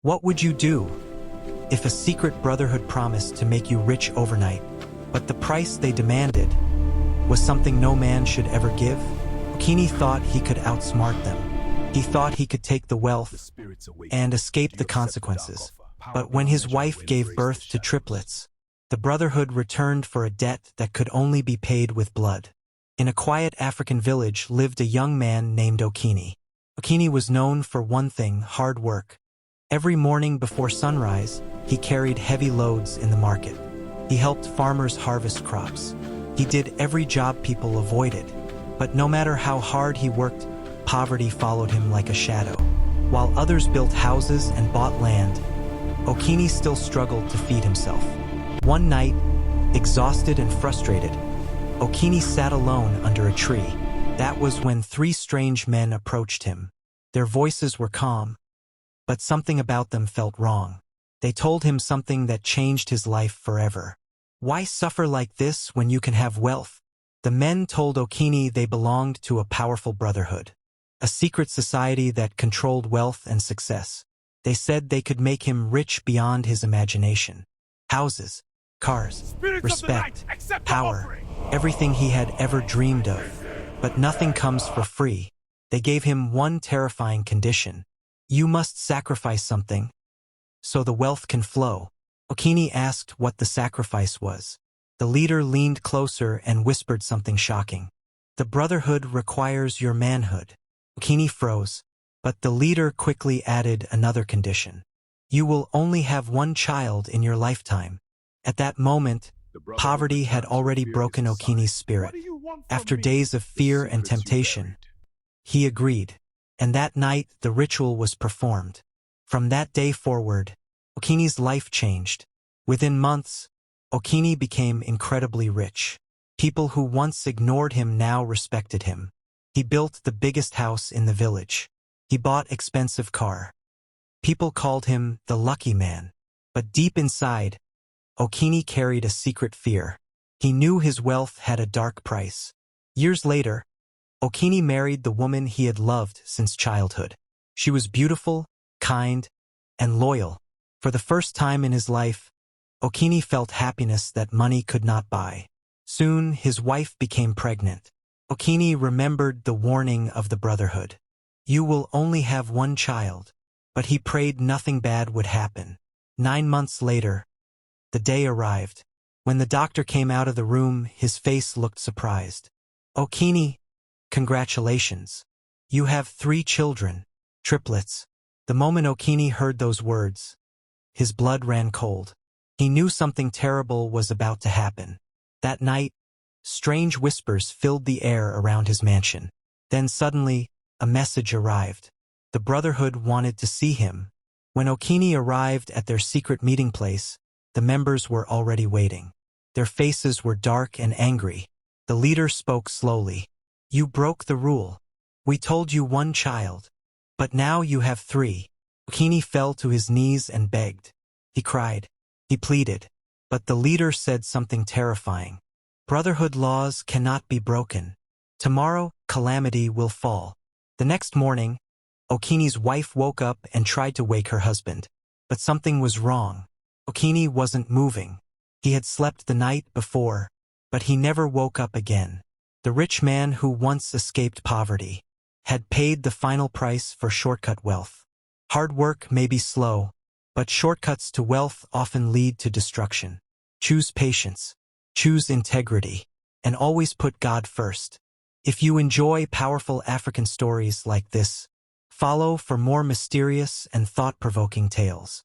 What would you do if a secret brotherhood promised to make you rich overnight, but the price they demanded was something no man should ever give? Okini thought he could outsmart them. He thought he could take the wealth and escape the consequences. But when his wife gave birth to triplets, the brotherhood returned for a debt that could only be paid with blood. In a quiet African village lived a young man named Okini. Okini was known for one thing: hard work. Every morning before sunrise, he carried heavy loads in the market. He helped farmers harvest crops. He did every job people avoided. But no matter how hard he worked, poverty followed him like a shadow. While others built houses and bought land, Okini still struggled to feed himself. One night, exhausted and frustrated, Okini sat alone under a tree. That was when three strange men approached him. Their voices were calm, but something about them felt wrong. They told him something that changed his life forever. Why suffer like this when you can have wealth? The men told Okini they belonged to a powerful brotherhood, a secret society that controlled wealth and success. They said they could make him rich beyond his imagination. Houses, cars, respect, power, everything he had ever dreamed of. But nothing comes for free. They gave him one terrifying condition: you must sacrifice something so the wealth can flow. Okini asked what the sacrifice was. The leader leaned closer and whispered something shocking. The brotherhood requires your manhood. Okini froze, but the leader quickly added another condition: you will only have one child in your lifetime. At that moment, poverty had already broken Okini's spirit. After days of fear and temptation, he agreed, and that night the ritual was performed. From that day forward, Okini's life changed. Within months, Okini became incredibly rich. People who once ignored him now respected him. He built the biggest house in the village. He bought expensive car. People called him the lucky man. But deep inside, Okini carried a secret fear. He knew his wealth had a dark price. Years later, Okini married the woman he had loved since childhood. She was beautiful, kind, and loyal. For the first time in his life, Okini felt happiness that money could not buy. Soon, his wife became pregnant. Okini remembered the warning of the brotherhood: you will only have one child. But he prayed nothing bad would happen. 9 months later, the day arrived. When the doctor came out of the room, his face looked surprised. Okini, congratulations. You have 3 children, triplets. The moment Okini heard those words, his blood ran cold. He knew something terrible was about to happen. That night, strange whispers filled the air around his mansion. Then suddenly, a message arrived. The brotherhood wanted to see him. When Okini arrived at their secret meeting place, the members were already waiting. Their faces were dark and angry. The leader spoke slowly. You broke the rule. We told you 1 child, but now you have 3. Okini fell to his knees and begged. He cried. He pleaded. But the leader said something terrifying. Brotherhood laws cannot be broken. Tomorrow, calamity will fall. The next morning, Okini's wife woke up and tried to wake her husband. But something was wrong. Okini wasn't moving. He had slept the night before, but he never woke up again. The rich man who once escaped poverty had paid the final price for shortcut wealth. Hard work may be slow, but shortcuts to wealth often lead to destruction. Choose patience, choose integrity, and always put God first. If you enjoy powerful African stories like this, follow for more mysterious and thought-provoking tales.